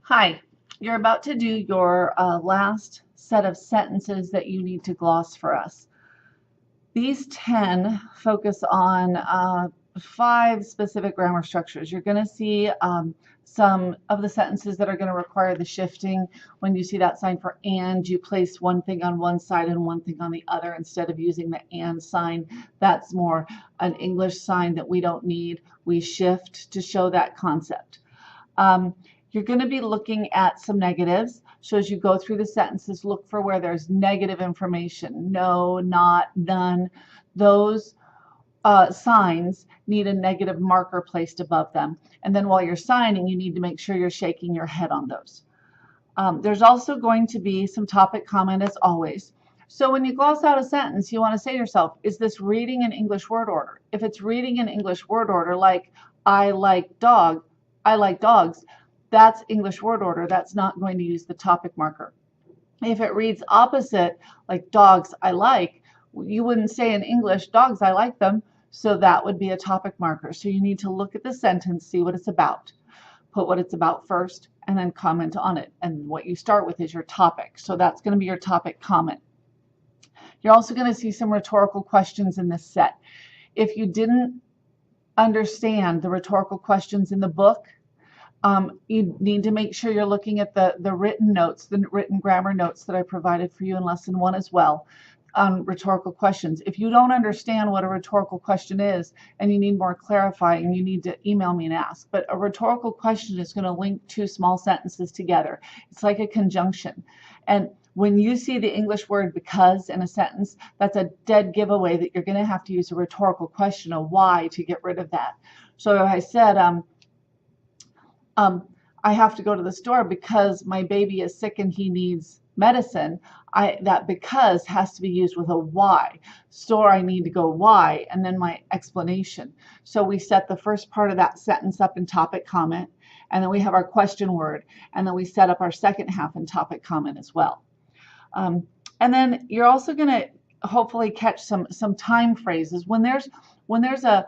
Hi, you're about to do your last set of sentences that you need to gloss for us. These 10 focus on 5 specific grammar structures. You're going to see some of the sentences that are going to require the shifting. When you see that sign for and, you place one thing on one side and one thing on the other instead of using the and sign. That's more an English sign that we don't need. We shift to show that concept. You're going to be looking at some negatives. So as you go through the sentences, look for where there's negative information. No, not, none. Those signs need a negative marker placed above them. And then while you're signing, you need to make sure you're shaking your head on those. There's also going to be some topic comment as always. So when you gloss out a sentence, you want to say to yourself, is this reading in English word order? If it's reading in English word order, like I like dogs, that's English word order. That's not going to use the topic marker. If it reads opposite, like dogs I like, you wouldn't say in English, dogs I like them, so that would be a topic marker. So you need to look at the sentence, see what it's about, put what it's about first, and then comment on it. And what you start with is your topic. So that's going to be your topic comment. You're also going to see some rhetorical questions in this set. If you didn't understand the rhetorical questions in the book, you need to make sure you're looking at the written notes, the written grammar notes that I provided for you in lesson 1 as well on rhetorical questions. If you don't understand what a rhetorical question is and you need more clarifying, you need to email me and ask. But a rhetorical question is going to link 2 small sentences together. It's like a conjunction. And when you see the English word because in a sentence, that's a dead giveaway that you're going to have to use a rhetorical question, a why, to get rid of that. So if I said, I have to go to the store because my baby is sick and he needs medicine, that because has to be used with a why. Store, I need to go, why, and then my explanation. So we set the first part of that sentence up in topic comment, and then we have our question word, and then we set up our second half in topic comment as well. And then you're also going to hopefully catch some time phrases. When there's a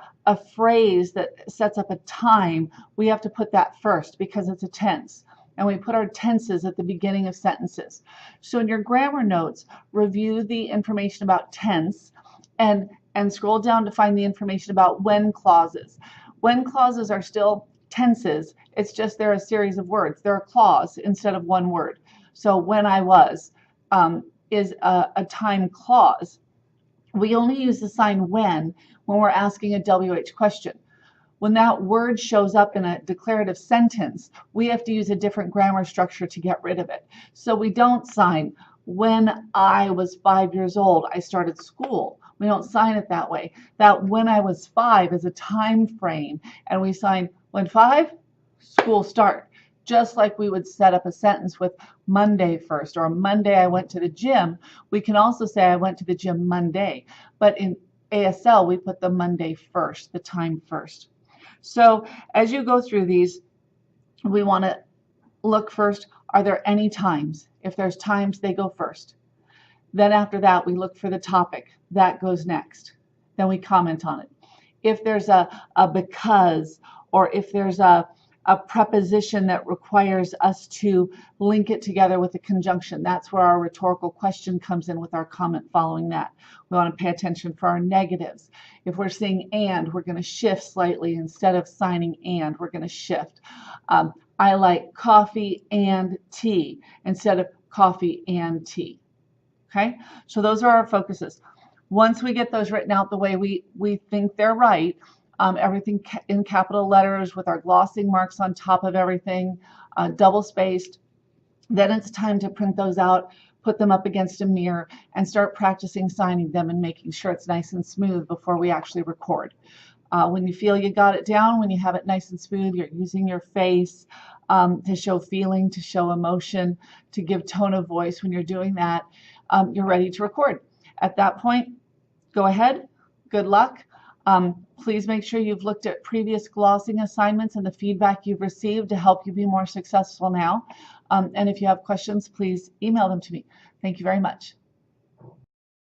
phrase that sets up a time, we have to put that first because it's a tense. And we put our tenses at the beginning of sentences. So in your grammar notes, review the information about tense and scroll down to find the information about when clauses. When clauses are still tenses, it's just they're a series of words. They're a clause instead of one word. So when I was is a time clause. We only use the sign when we're asking a WH question. When that word shows up in a declarative sentence, we have to use a different grammar structure to get rid of it. So we don't sign when I was 5 years old, I started school. We don't sign it that way. That when I was 5 is a time frame, and we sign when 5, school start. Just like we would set up a sentence with Monday first, or Monday I went to the gym. We can also say I went to the gym Monday, but in ASL we put the Monday first, the time first. So as you go through these, we want to look first, are there any times? If there's times, they go first. Then after that, we look for the topic. That goes next. Then we comment on it. If there's a because, or if there's a preposition that requires us to link it together with a conjunction, that's where our rhetorical question comes in with our comment following that. We want to pay attention for our negatives. If we're saying and, we're going to shift slightly. Instead of signing and, we're going to shift. I like coffee and tea instead of coffee and tea. Okay, so those are our focuses. Once we get those written out the way we think they're right, everything in capital letters with our glossing marks on top of everything, double spaced. Then it's time to print those out, put them up against a mirror, and start practicing signing them and making sure it's nice and smooth before we actually record. When you feel you got it down, when you have it nice and smooth, you're using your face to show feeling, to show emotion, to give tone of voice. When you're doing that, you're ready to record. At that point, go ahead. Good luck. Please make sure you've looked at previous glossing assignments and the feedback you've received to help you be more successful now. And if you have questions, please email them to me. Thank you very much.